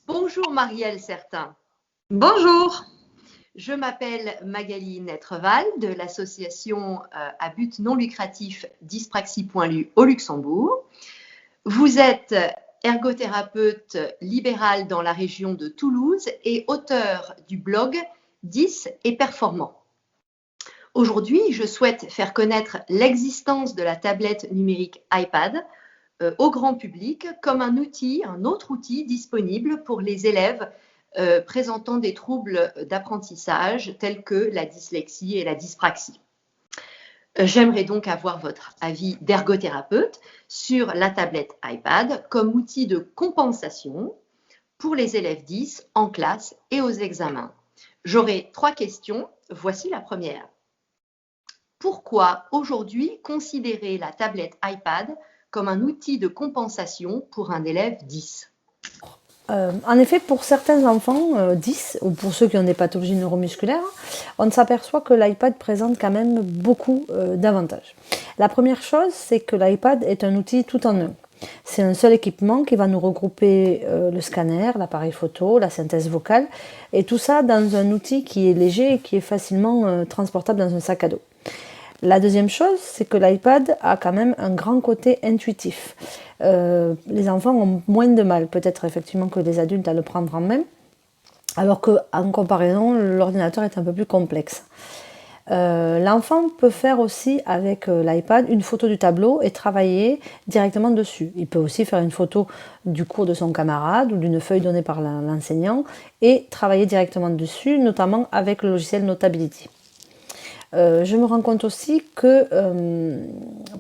Bonjour Marielle Certain. Bonjour. Je m'appelle Magali Netreval de l'association à but non lucratif Dyspraxie.lu au Luxembourg. Vous êtes ergothérapeute libérale dans la région de Toulouse et auteur du blog 10 et performant. Aujourd'hui, je souhaite faire connaître l'existence de la tablette numérique iPad au grand public comme un autre outil disponible pour les élèves présentant des troubles d'apprentissage tels que la dyslexie et la dyspraxie. J'aimerais donc avoir votre avis d'ergothérapeute sur la tablette iPad comme outil de compensation pour les élèves 10 en classe et aux examens. J'aurai 3 questions. Voici la première. Pourquoi aujourd'hui considérer la tablette iPad comme un outil de compensation pour un élève 10? En effet, pour certains enfants 10, ou pour ceux qui ont des pathologies neuromusculaires, on s'aperçoit que l'iPad présente quand même beaucoup d'avantages. La première chose, c'est que l'iPad est un outil tout en un. C'est un seul équipement qui va nous regrouper le scanner, l'appareil photo, la synthèse vocale, et tout ça dans un outil qui est léger et qui est facilement transportable dans un sac à dos. La deuxième chose, c'est que l'iPad a quand même un grand côté intuitif. Les enfants ont moins de mal, peut-être effectivement que les adultes, à le prendre en main, alors qu'en comparaison, l'ordinateur est un peu plus complexe. L'enfant peut faire aussi avec l'iPad une photo du tableau et travailler directement dessus. Il peut aussi faire une photo du cours de son camarade ou d'une feuille donnée par l'enseignant et travailler directement dessus, notamment avec le logiciel Notability. Je me rends compte aussi que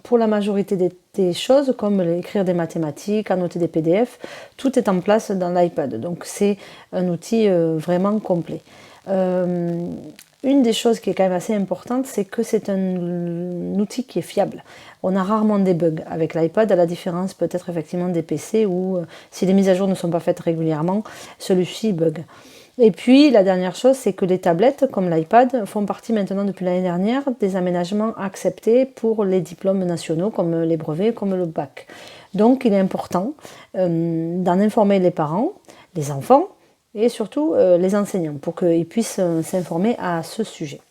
pour la majorité des choses, comme écrire des mathématiques, annoter des PDF, tout est en place dans l'iPad. Donc c'est un outil vraiment complet. Une des choses qui est quand même assez importante, c'est que c'est un outil qui est fiable. On a rarement des bugs avec l'iPad, à la différence peut-être effectivement des PC où si les mises à jour ne sont pas faites régulièrement, celui-ci bug. Et puis la dernière chose, c'est que les tablettes, comme l'iPad, font partie maintenant depuis l'année dernière des aménagements acceptés pour les diplômes nationaux, comme les brevets, comme le bac. Donc il est important d'en informer les parents, les enfants et surtout les enseignants pour qu'ils puissent s'informer à ce sujet.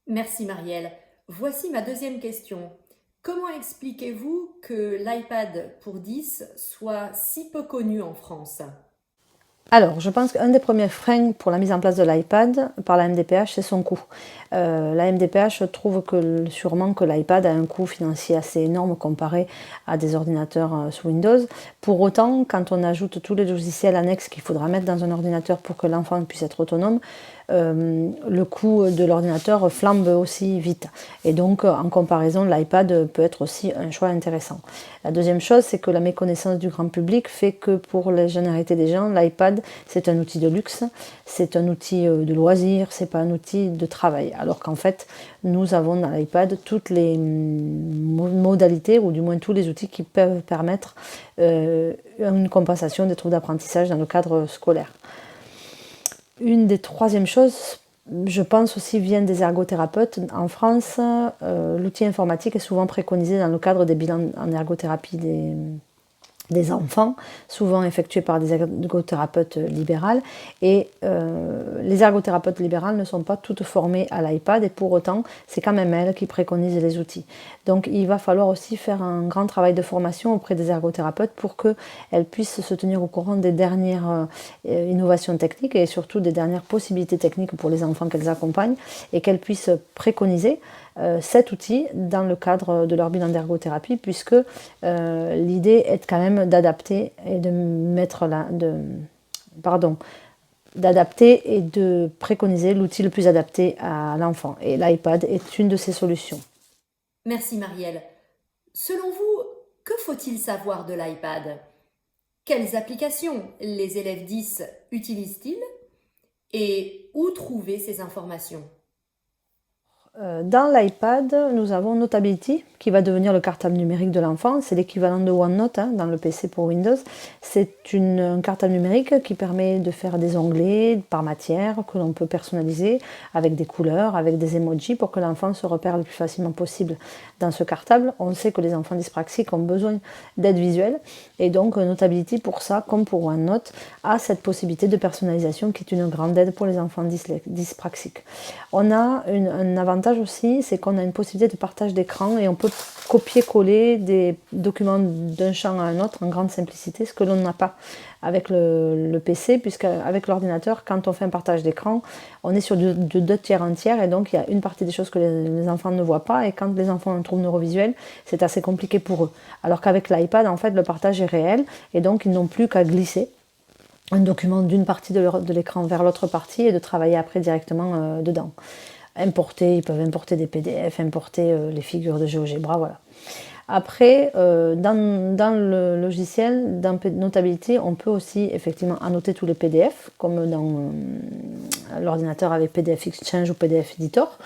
Merci Marielle. Voici ma deuxième question. Comment expliquez-vous que l'iPad pour 10 soit si peu connu en France ? Alors, je pense qu'un des premiers freins pour la mise en place de l'iPad par la MDPH, c'est son coût. La MDPH trouve sûrement que l'iPad a un coût financier assez énorme comparé à des ordinateurs sous Windows. Pour autant, quand on ajoute tous les logiciels annexes qu'il faudra mettre dans un ordinateur pour que l'enfant puisse être autonome, le coût de l'ordinateur flambe aussi vite. Et donc, en comparaison, l'iPad peut être aussi un choix intéressant. La deuxième chose, c'est que la méconnaissance du grand public fait que pour la généralité des gens, l'iPad, c'est un outil de luxe, c'est un outil de loisir, c'est pas un outil de travail. Alors qu'en fait, nous avons dans l'iPad toutes les modalités, ou du moins tous les outils qui peuvent permettre une compensation des troubles d'apprentissage dans le cadre scolaire. Une des troisièmes choses, je pense aussi, vient des ergothérapeutes. En France, l'outil informatique est souvent préconisé dans le cadre des bilans en ergothérapie des enfants, souvent effectués par des ergothérapeutes libérales. Et les ergothérapeutes libérales ne sont pas toutes formées à l'iPad et pour autant, c'est quand même elles qui préconisent les outils. Donc il va falloir aussi faire un grand travail de formation auprès des ergothérapeutes pour qu'elles puissent se tenir au courant des dernières innovations techniques et surtout des dernières possibilités techniques pour les enfants qu'elles accompagnent et qu'elles puissent préconiser cet outil dans le cadre de leur bilan d'ergothérapie puisque l'idée est quand même d'adapter et d'adapter et de préconiser l'outil le plus adapté à l'enfant. Et l'iPad est une de ces solutions. Merci Marielle. Selon vous, que faut-il savoir de l'iPad ? Quelles applications les élèves 10 utilisent-ils ? Et où trouver ces informations ? Dans l'iPad, nous avons Notability, qui va devenir le cartable numérique de l'enfant. C'est l'équivalent de OneNote dans le PC pour Windows. C'est un cartable numérique qui permet de faire des onglets par matière que l'on peut personnaliser avec des couleurs, avec des emojis pour que l'enfant se repère le plus facilement possible dans ce cartable. On sait que les enfants dyspraxiques ont besoin d'aide visuelle et donc Notability, pour ça, comme pour OneNote, a cette possibilité de personnalisation qui est une grande aide pour les enfants dyspraxiques. On a un avantage aussi, c'est qu'on a une possibilité de partage d'écran et on peut copier-coller des documents d'un champ à un autre en grande simplicité, ce que l'on n'a pas avec le PC, puisqu'avec l'ordinateur, quand on fait un partage d'écran, on est sur de 2 tiers en tiers, et donc il y a une partie des choses que les enfants ne voient pas, et quand les enfants ont un trouble neurovisuel, c'est assez compliqué pour eux. Alors qu'avec l'iPad, en fait, le partage est réel, et donc ils n'ont plus qu'à glisser un document d'une partie de l'écran vers l'autre partie et de travailler après directement dedans. Ils peuvent importer des PDF, importer les figures de GeoGebra, voilà. Après, dans le logiciel, dans Notability, on peut aussi effectivement annoter tous les PDF, comme dans l'ordinateur avec PDF Exchange ou PDF Editor.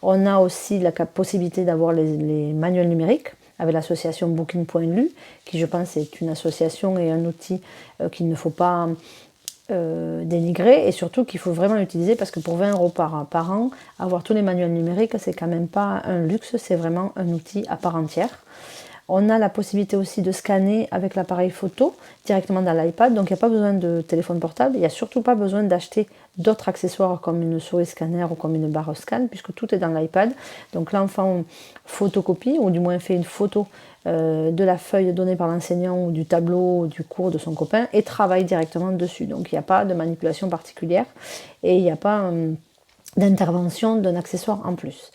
On a aussi la possibilité d'avoir les manuels numériques avec l'association Booking.lu, qui je pense est une association et un outil qu'il ne faut pas dénigrer, et surtout qu'il faut vraiment l'utiliser, parce que pour 20 € par an, avoir tous les manuels numériques, c'est quand même pas un luxe, c'est vraiment un outil à part entière. On a la possibilité aussi de scanner avec l'appareil photo directement dans l'iPad, donc il n'y a pas besoin de téléphone portable, il n'y a surtout pas besoin d'acheter d'autres accessoires comme une souris scanner ou comme une barre scan, puisque tout est dans l'iPad. Donc l'enfant photocopie, ou du moins fait une photo de la feuille donnée par l'enseignant ou du tableau ou du cours de son copain et travaille directement dessus. Donc il n'y a pas de manipulation particulière et il n'y a pas d'intervention d'un accessoire en plus.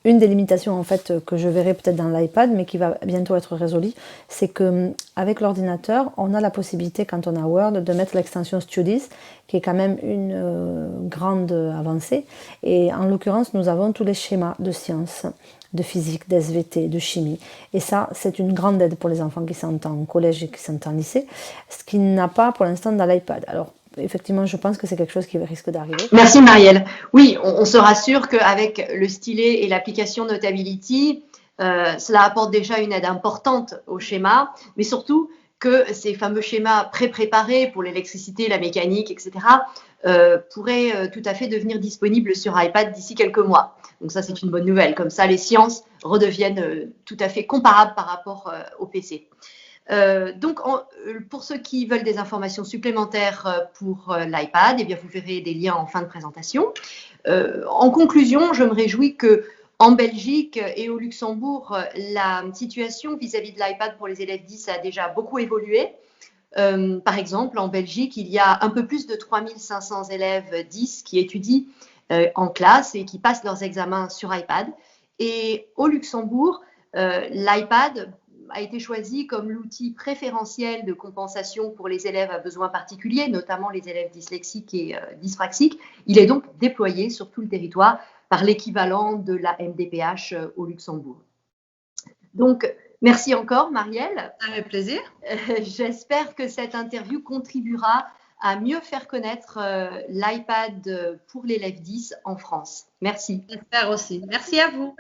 Une des limitations en fait que je verrai peut-être dans l'iPad, mais qui va bientôt être résolue, c'est qu'avec l'ordinateur, on a la possibilité, quand on a Word, de mettre l'extension Studies, qui est quand même une grande avancée. Et en l'occurrence, nous avons tous les schémas de sciences, de physique, d'SVT, de chimie. Et ça, c'est une grande aide pour les enfants qui sont en collège et qui sont en lycée, ce qu'il n'a pas pour l'instant dans l'iPad. Alors, effectivement, je pense que c'est quelque chose qui risque d'arriver. Merci Marielle. Oui, on se rassure qu'avec le stylet et l'application Notability, cela apporte déjà une aide importante au schéma, mais surtout que ces fameux schémas pré-préparés pour l'électricité, la mécanique, etc., pourraient tout à fait devenir disponibles sur iPad d'ici quelques mois. Donc ça, c'est une bonne nouvelle. Comme ça, les sciences redeviennent tout à fait comparables par rapport au PC. Donc, pour ceux qui veulent des informations supplémentaires pour l'iPad, eh bien, vous verrez des liens en fin de présentation. En conclusion, je me réjouis qu'en Belgique et au Luxembourg, la situation vis-à-vis de l'iPad pour les élèves 10 a déjà beaucoup évolué. Par exemple, en Belgique, il y a un peu plus de 3500 élèves 10 qui étudient en classe et qui passent leurs examens sur iPad. Et au Luxembourg, l'iPad a été choisi comme l'outil préférentiel de compensation pour les élèves à besoins particuliers, notamment les élèves dyslexiques et dyspraxiques. Il est donc déployé sur tout le territoire par l'équivalent de la MDPH au Luxembourg. Donc, merci encore, Marielle. Avec plaisir. J'espère que cette interview contribuera à mieux faire connaître l'iPad pour l'élève 10 en France. Merci. J'espère aussi. Merci à vous.